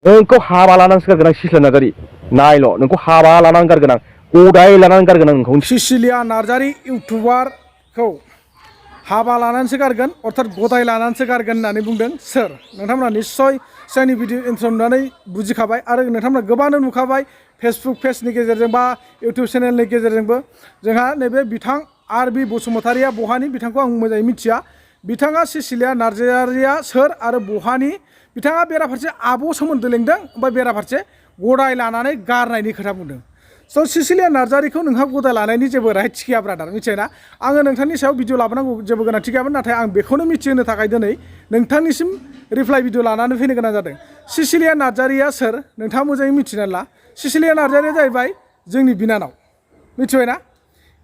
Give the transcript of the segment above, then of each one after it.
नोंखौ हाबा लानानैसो गारगोन आं सिस्ला नार्जारि नायल' नोंखौ हाबा लानानै गारगोन आं गदाय लानानै गारगोन आं नोंखौ सिसिलिया नार्जारि इउटुबारखौ हाबा लानानैसो गारगोन अर्थात गदाय लानानैसो गारगोन होननानै बुंदों सोर नोंथांमोना निस्सय जोंनि भिडिअ इन्ट्र' नुनानै बुजिखाबाय आरो नोंथांमोना गोबाङानो नुखाबाय फेसबुक पेजनि गेजेरजों बा इउटुब चेनेलनि गेजेरजोंबो जोंहा नैबे बिथां आर बि बसुमतारिया बहानि बिथांखौ आं मोजाङै मिथिया बिथाङा सिसिलिया नार्जारिया सोर आरो बहानि बिथाङा बेराफारसे आब' सोमोन्दो लेंदों ओमफ्राय बेराफारसे गदाय लानानै गारनायनि खोथा बुंदों स' सिसिलिया नार्जारिखौ नोंहा गदाय लानायनि जेबो राइट गैया ब्रादार मिथिबायना आङो नोंथांनि सायाव भिडिअ लाबोनांगौ जेबो गोनांथि गैयामोन नाथाय आं बेखौनो मिथिहोनो थाखाय दिनै नोंथांनिसिम रिप्लाइ भिडिअ लानानै फैनो गोनां जादों सिसिलिया नार्जारिया सोर नोंथाङा मोजाङै मिथिनानै ला सिसिलिया नार्जारिया जाहैबाय जोंनि बिनानाव मिथिबायना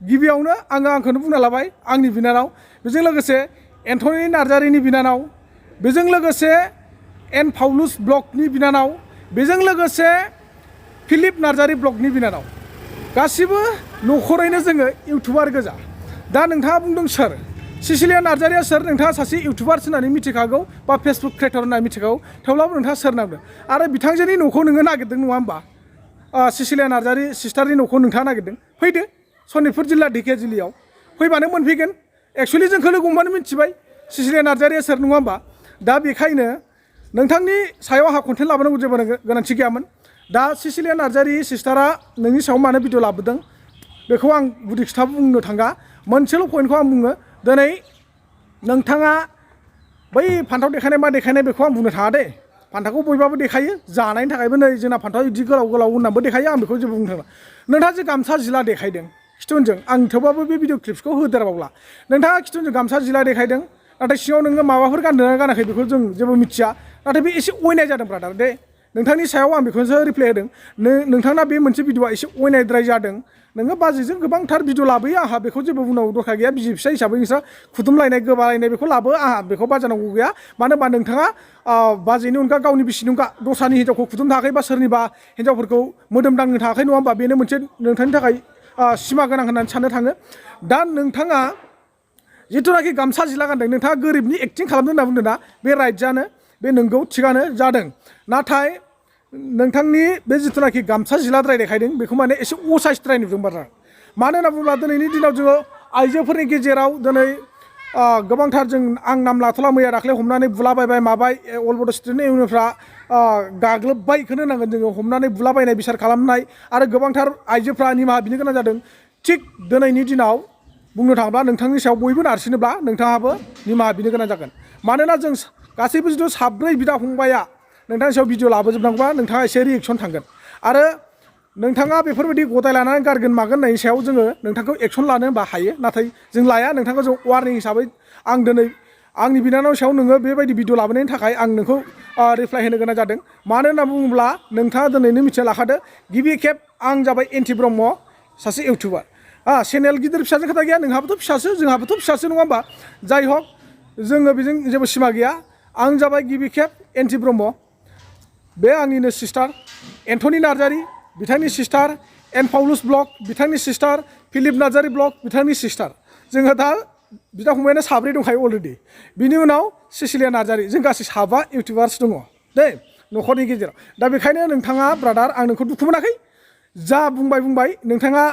गिबियावनो आंखौनो बुंना लाबाय आंनि बिनानाव बेजों लोगोसे एन्थनि नार्जारिनि बिनानाव बेजों लोगोसे एन पाउलुस ब्लगनि बिनानाव बेजों लोगोसे फिलिप नार्जारि ब्लगनि बिनानाव गासिबो न'खरैनो जोङो इउटुबार गोजा दा नोंथाङा बुंदों सोर सिसिलिया नार्जारिया सोर नोंथाङा सासे इउटुबार होननानै मिथिखागौ बा फेसबुक क्रिएटर होननानै मिथिखागौ थेवब्लाबो नोंथाङा सोर नामदों आरो बिथांजोनि न'खौ नोङो नागिरदों नङा होमबा सिसिलिया नार्जारि सिस्टारनि न'खौ नोंथाङा नागिरदों फैदो सनितपुर जिल्ला ढेकियाजुलियाव फैबानो मोनफैगोन एक्सुवेलि जोंखौ लोगो हमबानो मिथिबाय सिसिलिया नार्जारिया सोर नङा होमबा दा बेखायनो नोंथांनि सायाव आंहा कन्टेन्ट लाबोनांगौ जेबो गोनांथि गैयामोन दा सिसिलिया नार्जारि सिस्टारा नोंनि सायाव मानो भिडिअ लाबोदों बेखौ आं गुदि खोथा बुंनो थाङा मोनसेल' पइन्टखौ आं बुङो दिनै नोंथाङा बै फान्थाव देखायनाय मा देखायनाय बेखौ आं बुंनो थाङा दे फान्थावखौ बयबाबो देखायो जानायनि थाखायबो नै जोंना फान्थाव बिदि गोलाव गोलाव होननानैबो देखायो आं बेखौ जेबो बुंनो थाङा नोंथाङा जे गामसा जिला देखायदों खिथुनजों आं थेवबाबो बे भिडिअ क्लिप्सखौ होदेरबावला नोंथाङा खिथुनजों गामसा जिला देखायदों नाथाय सिङाव नोङो माबाफोर गानदोंना गानाखै बेखौ जों जेबो मिथिया नाथाय बे एसे अयनाय जादों ब्रादार दे नोंथांनि सायाव आं बेखौसो रिप्लाइ होदों नोंथांना बे मोनसे भिडिअआ एसे अयनायद्राय जादों नोङो बाजैजों गोबांथार भिडिअ लाबोयो आंहा बेखौ जेबो बुंनांगौ दरखार गैया बिसि फिसाय हिसाबै नोंस्रा खुदुमलायनाय गोबालायनाय बेखौ लाबो आंहा बेखौ बाजानांगौ गैया मानो होनबा नोंथाङा बाजैनि अनगा गावनि बिसिनि अनगा दस्रानि हिन्जावखौ खुदुम थायाखै बा सोरनिबा हिन्जावफोरखौ मोदोम दांनो थायाखै नङा होमबा बेनो मोनसे नोंथांनि थाखाय सिमा गोनां होननानै साननो थाङो दा नोंथाङा जिथुनाखि गामसा जिला गानदों नोंथाङा गोरिबनि एक्टिं खालामदों होनना बुंदों ना बे राइटजानो बे नोंगौ थिगानो जादों नाथाय नोंथांनि बे जिथुनाखि गामसा जिलाद्राय देखायदों बेखौ माने एसे असाइसद्राय नुदों बारा मानो होनना बुङोब्ला दिनैनि दिनाव जोङो आइजोफोरनि गेजेराव दिनै गोबांथार जों आं नाम लाथ'ला मैया दाख्लै हमनानै बुलाबायबाय माबाय अल बड' स्टुडेन्ट इउनियनफ्रा गाग्लोबबाय बेखौनो होनांगोन जोङो हमनानै बुलाबायनाय बिसार खालामनाय आरो गोबांथार आइजोफ्रा निमाहा बिनो गोनां जादों थिग दिनैनि दिनाव बुंनो थाङोब्ला नोंथांनि सायाव बयबो नारसिनोब्ला नोंथाङाबो निमाहा बिनो गोनां जागोन मानोना जों गासैबो जिथु साब्रै बिदा फंबाया नोंथांनि सायाव भिडिअ लाबोजोबनांगौबा नोंथाङा एसे रिएक्सन थांगोन आरो नोंथाङा बेफोरबायदि गदाय लानानै गारगोन मागोन होननायनि सायाव जोङो नोंथांखौ एक्सन लानो होनबा हायो नाथाय जों लाया नोंथांखौ जों वार्निं हिसाबै आं दिनै आंनि बिनानावनि सायाव नोङो बेबायदि भिडिअ लाबोनायनि थाखाय आं नोंखौ रिप्लाइ होनो गोनां जादों मानो होनना बुङोब्ला नोंथाङा दिनैनो मिथिना लाखादो गिबि खेब आं जाबाय एन्टि ब्रह्म सासे इउटुबार चेनेल गिदिर फिसाजों खोथा गैया नोंहाबोथ' फिसासो जोंहाबोथ' फिसासो नङा होमबा जाय हक जोङो बेजों जेबो सिमा गैया आं जाबाय गिबि खेब एन्टि ब्रह्म बे आंनिनो सिस्टार एन्थनि नार्जारि बिथांनि सिस्टार एन पाउलुस ब्लग बिथांनि सिस्टार फिलिप नार्जारि ब्लग बिथांनि सिस्टार जोङो दा बिदा फंबायानो साब्रै दंखायो अलरेडि बिनि उनाव सिसिलिया नार्जारि जों गासै 7 इउटुबार्स दङ दे न'खरनि गेजेराव दा बेखायनो नोंथाङा ब्रादार आं नोंखौ दुखु मोनाखै जा बुंबाय नोंथाङा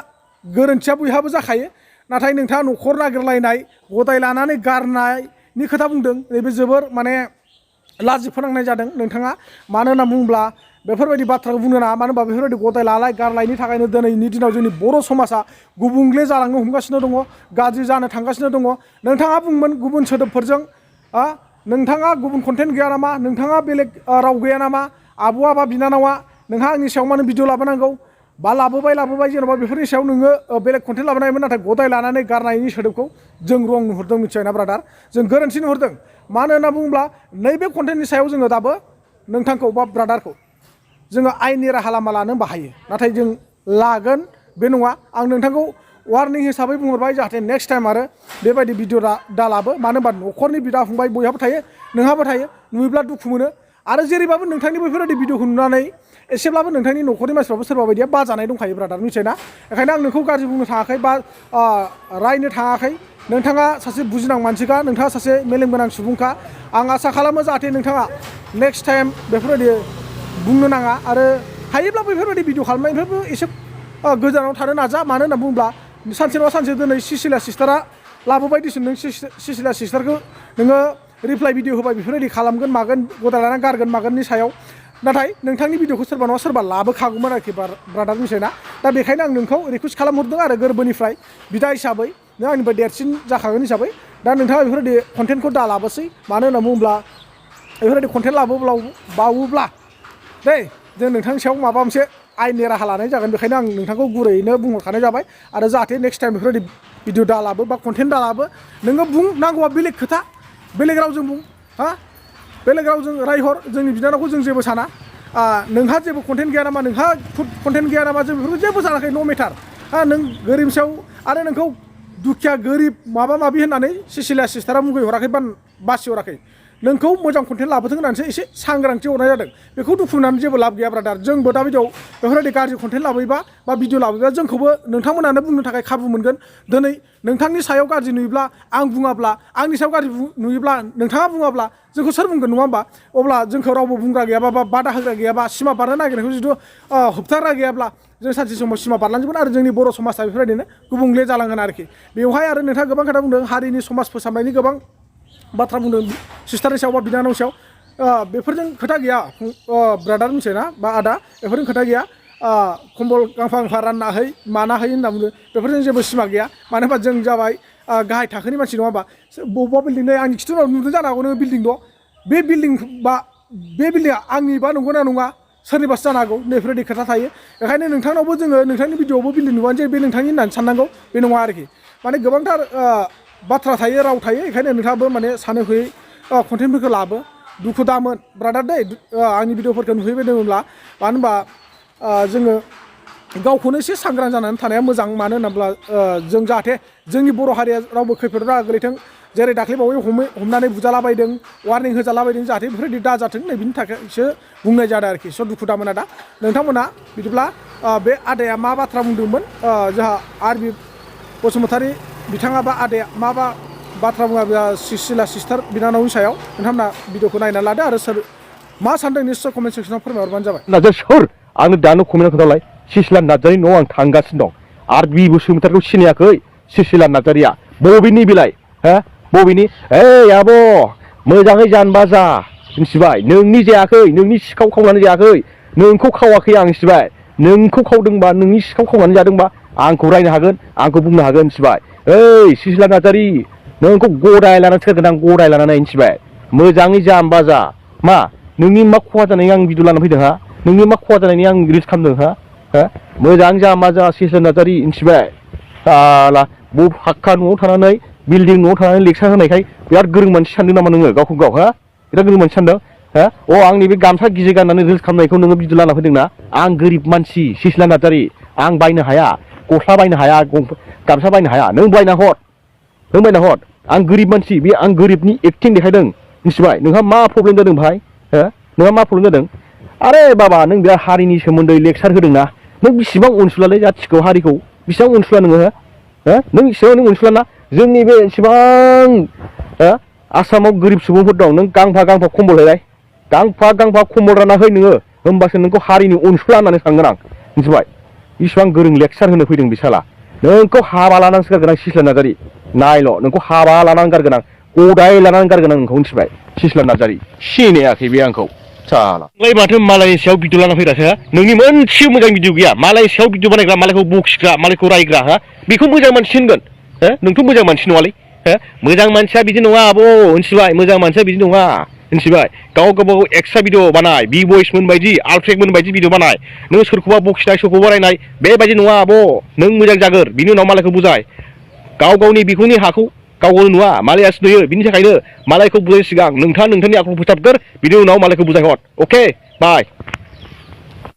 गोरोन्थिया बयहाबो जाखायो नाथाय नोंथाङा न'खर नागिरलायनाय गदाय लानानै गारनायनि खोथा बुंदों नैबे जोबोर माने लाजि फोनांनाय जादों नोंथाङा मानो होनना बुङोब्ला बेफोरबायदि बाथ्राखौ बुंनो नाङा मानो होनबा बेफोरबायदि गदाय लालाय गारलायनि थाखायनो दिनैनि दिनाव जोंनि बर' समाजा गुबुंले जालांनो हमगासिनो दङ गाज्रि जानो थांगासिनो दङ नोंथाङा बुंमोन गुबुन सोदोबफोरजों नोंथाङा गुबुन कन्टेन्ट गैया नामा नोंथाङा बेलेग राव गैया नामा आब'आ बा बिनानावा नोंहा आंनि सायाव मानो भिडिअ लाबोनांगौ बा लाबोबाय जेन'बा बेफोरनि सायाव नोङो बेलेग कन्टेन्ट लाबोनायमोन नाथाय गदाय लानानै गारनायनि सोदोबखौ जों रं नुहुरदों मिथिबायना ब्रादार जों गोरोन्थि नुहुरदों मानो होनना बुङोब्ला नैबे कन्टेन्टनि सायाव जोङो दाबो नोंथांखौ बा ब्रादारखौ जोङो आयेननि राहा लामा लानो बाहायो नाथाय जों लागोन बे नङा आं नोंथांखौ वार्निं हिसाबै बुंहरबाय जाहाथे नेक्स्ट टाइम आरो बेबायदि भिडिअ दा लाबो मानो होनबा न'खरनि बिदा फंबाय बयहाबो थायो नोंहाबो थायो नुयोब्ला दुखु मोनो आरो जेरैबाबो नोंथांनि बेफोरबायदि भिडिअखौ नुनानै एसेब्लाबो नोंथांनि न'खरनि मानसिफ्राबो सोरबा बायदिया बाजानाय दंखायो ब्रादार मिथिबायना बेखायनो आं नोंखौ गाज्रि बुंनो थाङाखै बा रायनो थाङाखै नोंथाङा सासे बुजिनां मानसिखा नोंथाङा सासे मेलेम गोनां सुबुंखा आं आसा खालामो जाहाथे नोंथाङा नेक्स्ट टाइम बेफोरबायदि बुंनो नाङा आरो हायोब्ला बेफोरबायदि भिडिअ खालामनायनिफ्रायबो एसे गोजानाव थानो नाजा मानो होनना बुङोब्ला सानसे नङा सानसे दिनै सिसिलिया सिस्टारा लाबोबाय दिसुन नों सिसिलिया सिस्टारखौ नोङो रिप्लाइ भिडिअ होबाय बेफोरबायदि खालामगोन मागोन गदा लाना गारगोन मागोननि सायाव नाथाय नोंथांनि भिडिअखौ सोरबा नङा सोरबा लाबोखागौमोन आरोखि ब्रादार मिथिबाय ना दा बेखायनो आं नोंखौ रिकुवेस्ट खालामहरदों आरो गोरबोनिफ्राय बिदा हिसाबै नों आंनिफ्राय देरसिन जाखागोन हिसाबै दा नोंथाङा बेफोरबायदि कन्टेन्टखौ दा लाबोसै मानो होनना बुङोब्ला बेफोरबायदि कन्टेन्ट बावोब्ला दै जों नोंथांनि सायाव माबा मोनसे आयेननि राहा लानाय जागोन बेखायनो आं नोंथांखौ गुरैयैनो बुंहरखानाय जाबाय आरो जाहाथे नेक्स्ट टाइम बेफोरबायदि भिडिअ दा लाबो बा कन्टेन्ट दा लाबो नोङो बुं नांगौबा बेलेग खोथा बेलेग रावजों बुं हा बेलेग रावजों रायहर जोंनि बिनानावखौ जों जेबो साना नोंहा जेबो कन्टेन्ट गैया नामा नोंहा कन्टेन्ट गैया नामा जों बेफोरखौ जेबो सानाखै नो मेटार नों गोरिब सायाव आरो नोंखौ दुखिया गोरिब माबा माबि होननानै सिसिलिया सिस्टारा मुगैहराखै बा बासिहराखै नोंखौ मोजां कन्टेन्ट लाबोथों होननानैसो एसे सांग्रांथि हरनाय जादों बेखौ दुखु होनानै जेबो लाब गैया ब्रादार जोंबो दा भिडिअ बेफोरबायदि गाज्रि कन्टेन्ट लाबोयोबा बा भिडिअ लाबोयोबा जोंखौबो नोंथांमोनानो बुंनो थाखाय खाबु मोनगोन दिनै नोंथांनि सायाव गाज्रि नुयोब्ला आं बुङाब्ला आंनि सायाव गाज्रि नुयोब्ला नोंथाङा बुङाब्ला जोंखौ सोर बुंगोन नङा होमबा अब्ला जोंखौ रावबो बुंग्रा गैयाबा बा बादा होग्रा गैयाबा सिमा बारनो नागिरनायखौ जुदि होबथाग्रा गैयाब्ला जों सानसे समाव सिमा बारलांजोबगोन आरो जोंनि बर' समाजा बेफोरबायदिनो गुबुंले जालांगोन आरोखि बेवहाय आरो नोंथाङा गोबां खोथा बुंदों हारिनि समाज फोसाबनायनि गोबां बाथ्रा बुंदों सिस्टारनि सायाव बा बिनानावनि सायाव बेफोरजों खोथा गैया ब्रादार मिथिबाय ना बा आदा बेफोरजों खोथा गैया कम्बल गांफा गांफा रानना है माना है होनना बुंदों बेफोरजों जेबो सिमा गैया मानो होनबा जों जाबाय गाहाय थाखोनि मानसि नङा होमबा बबेबा बिल्डिं नै आंनि खिथुनाव नुदों जानो हागौ नोङो बिल्डिं दं बे बिल्डिंआ आंनिबा नंगौना नङा सोरनिबासो जानो हागौ बेफोरबायदि खोथा थायो बेखायनो नोंथांनावबो जोङो नोंथांनि भिडिअआवबो बिल्डिं नुबानो जे बे नोंथांनि होननानै साननांगौ बे नङा आरोखि माने गोबांथार बाथ्रा थायो राव थायो बेखायनो नोंथाङाबो माने सानो हयै कन्टेन्टफोरखौ लाबो दुखु दामोन ब्रादार दै आंनि भिडिअफोरखौ नुहैबाय दङब्ला मानो होनबा जोङो गावखौनो एसे सांग्रां जानानै थानाया मोजां मानो होनोब्ला जों जाहाथे जोंनि बर' हारिया रावबो खैफोद गोलैथों जेरै दाख्लैबावै हमनानै बुजालाबायदों वार्निं होजालाबायदों जाहाथे बेफोरबायदि दाजाथों नै बिनि थाखायसो बुंनाय जादों आरोखि स' दुखु दामोन आदा नोंथांमोना बिदिब्ला बे आदाया मा बाथ्रा बुंदोंमोन जोंहा आरबि बसुमतारी बिथाङा बा आदाया माबा बाथ्रा बुङा सिसिलिया सिस्टार बिनानावनि सायाव नोंथांमोना भिडिअखौ नायना लादो आरो सोर मा सानदों निश्चय कमेन्ट सेक्सनाव फोरमायहरबानो जाबाय नार्जारि सोर आंनो दानो कमेन्टआव खोन्थालाय सिसिलिया नार्जारि न'आव आं थांगासिनो दं आरबि बसुमतारीखौ सिनायाखै सिसिलिया नार्जारिया बबेनि बिलाय हा बबेनि आब' मोजाङै जानबा जा मिथिबाय नोंनि जायाखै नोंनि सिखाव खावनानै जायाखै नोंखौ खावाखै आं मिथिबाय नोंखौ खावदोंबा नोंनि सिखाव खावनानै जादोंबा आंखौ रायनो हागोन आंखौ बुंनो हागोन मिथिबाय सिसिलिया नार्जारि नोंखौ गदाय लानानै सोरगोन आं गदाय लानानै मिथिबाय मोजाङै जाम्बा जा मा नोंनि मा खहा जानायनि आं भिडिअ लानानै फैदों हा नोंनि मा खहा जानायनि आं रिल्स खालामदों हा मोजां जाम्बा जा सिसिलिया नार्जारि मिथिबाय साला फाक्का न'आव थानानै बिल्डिं न'आव थानानै लेक्सार होनायखाय बिराद गोरों मानसि सानदों नामा नोङो गावखौ गाव हा बिराद गोरों मानसि सानदों आंनि बे गामसा गिजि गाननानै रिल्स खालामनायखौ नोङो भिडिअ लाना फैदोंना आं गोरिब मानसि सिसिलिया नार्जारि आं बायनो हाया गस्ला बायनो हाया गामसा बायनो हाया नों बायना हर आं गोरिब मानसि बे आं गोरिबनि एक्टिं देखायदों मिथिबाय नोंहा मा प्रब्लेम जादों भाइ नोंहा मा प्रब्लेम जादों आरे बाबा नों बिराद हारिनि सोमोन्दै लेक्सार होदोंना नों बेसेबां अनसुलालै जाथिखौ हारिखौ बेसेबां अनसुला नोङो नों इसेबां नों अनसुला ना जोंनि बे इसेबां आसामाव गोरिब सुबुंफोर दं नों गांफा कम्बल होलाय गांफा कम्बल रानना है नोङो होमबासो नोंखौ हारिनि अनसुला होननानै सानगोन आं मिथिबाय बेसेबां गोरों लेक्सार होनो फैदों बिसाला नोंखौ हाबा लानानैसो गारगोन आं सिसिलिया नार्जारि नायल' नोंखौ हाबा लानानै गारगोन आं गदाय लानानै गारगोन आं नोंखौ मिथिबाय सिसिलिया नार्जारि सिनायाखै बे आंखौ साला माथो मालायनि सायाव भिडिअ लाना फैग्रासो नोंनि मोनसे मोजां भिडिअ गैया मालायनि सायाव भिडिअ बानायग्रा मालायखौ बखिग्रा मालायखौ रायग्रा बेखौ मोजां मानसि होनगोन नोंथ' मोजां मानसि नङालै मोजां मानसिया बिदि नङा आब' मिथिबाय मोजां मानसिया बिदि नङा मिथिबाय गाव एक्सट्रा भिडिअ बानाय बि बयसमोन बायदि आलफ्रेकमोन बायदि भिडिअ बानाय नों सोरखौबा बखिनाय सोरखौबा रायनाय बेबायदि नङा आब' नों मोजां जागोर बिनि उनाव मालायखौ बुजाय गावनि बिखुंनि हाखौ गावनो नुवा मालायासो नुयो बिनि थाखायनो मालायखौ बुजाय सिगां नोंथाङा नोंथांनि आखलखौ फोसाबगोर बिनि उनाव मालायखौ बुजायहर अके बाय